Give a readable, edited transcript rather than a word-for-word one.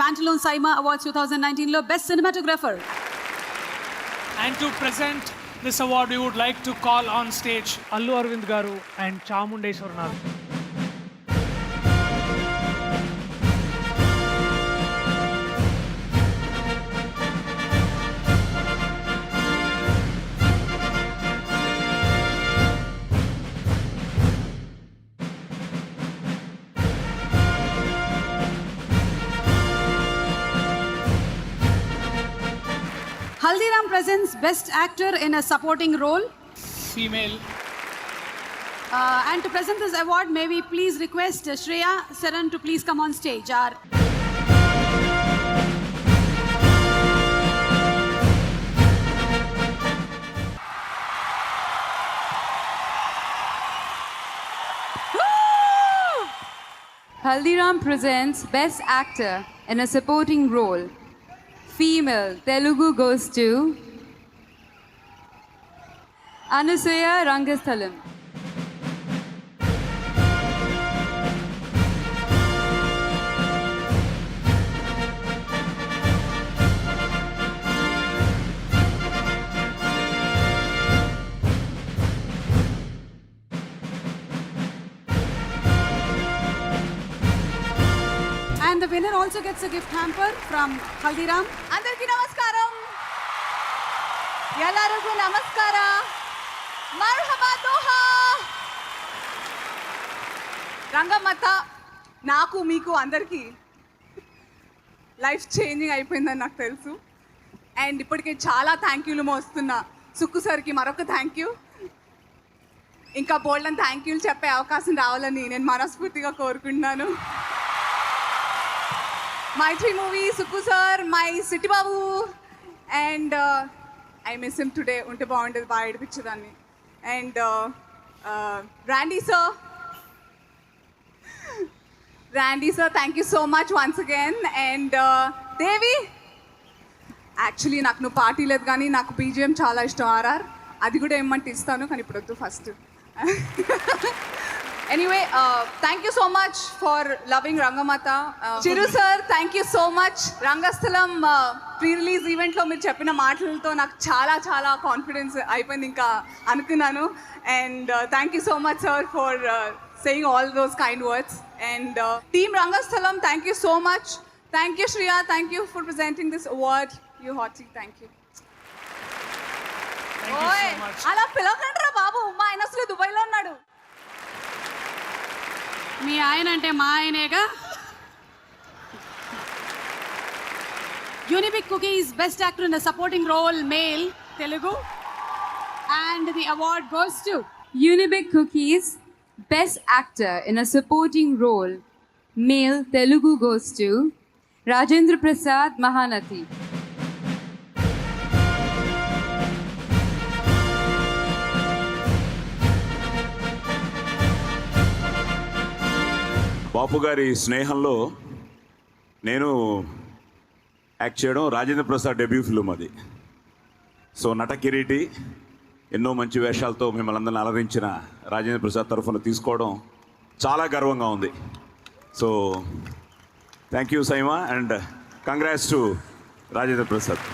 Pantaloons Saima Awards 2019 లో best cinematographer. And to present this award, we would like to call on stage Allu Arvind garu and Chamundeshwaranath. Haldiram presents Best Actor in a Supporting Role. Female. And to present this award, may we please request Shreya Saran to please come on stage. Haldiram presents Best Actor in a Supporting Role. Female, Telugu goes to Anusaya Rangasthalam. And the winner also gets a gift hamper from Haldiram. అందరికీ నమస్కారం. ಎಲ್ಲರಿಗೂ ನಮಸ್ಕಾರ. మర్హబా Doha. Rangammatha నాకు మీకు అందరికీ life changing అయిపోయిందని నాకు తెలుసు. అండ్ ఇప్పటికే చాలా థ్యాంక్ యూలు మోస్తున్నా. సుక్కు సార్కి మరొక థ్యాంక్ యూ. ఇంకా బోల్డన్ థ్యాంక్ యూలు చెప్పే అవకాశం రావాలని నేను మనస్ఫూర్తిగా కోరుకుంటున్నాను. My 3 movies, Sukku sir, my City Babu, and I miss him today. Unte baundadi baa edipichadani. And Randy sir, thank you so much once again. And Devi, actually నాకు నువ్వు party లేదు కానీ నాకు BGM చాలా ఇష్టం ఆర్ఆర్. అది కూడా ఏమంటే ఇస్తాను కానీ ఇప్పుడు వద్దు first. Anyway, thank you so much for loving Rangamata. Chiru sir, thank you so much. Rangasthalam pre-release event లో మీరు చెప్పిన మాటలతో నాకు చాలా చాలా కాన్ఫిడెన్స్ అయిపోయింది ఇంకా అనుకున్నాను. And thank you so much sir for saying all those kind words. And team Rangasthalam, thank you so much. Thank you Shreya, thank you for presenting this award. You hotty, thank you. Thank you so much. అలా పిలవకండిరా బాబు, మా ఆయన అసలు దుబాయ్లో ఉన్నాడు. మీ ఆయన అంటే మా ఆయనేగా. Unibic Cookies Best Actor in a Supporting Role, Male, Telugu. And the award goes to Unibic Cookies Best Actor in a Supporting Role. Male, Telugu goes to Rajendra Prasad Mahanathi. బాపు గారి స్నేహంలో నేను యాక్ట్ చేయడం Rajendra Prasad debut film అది. So నట కిరీటి ఎన్నో మంచి వేషాలతో మిమ్మల్ని అందరిని అలరించిన రాజేంద్ర ప్రసాద్ తరఫున తీసుకోవడం చాలా గర్వంగా ఉంది. So thank you SIIMA and congrats to Rajendra Prasad.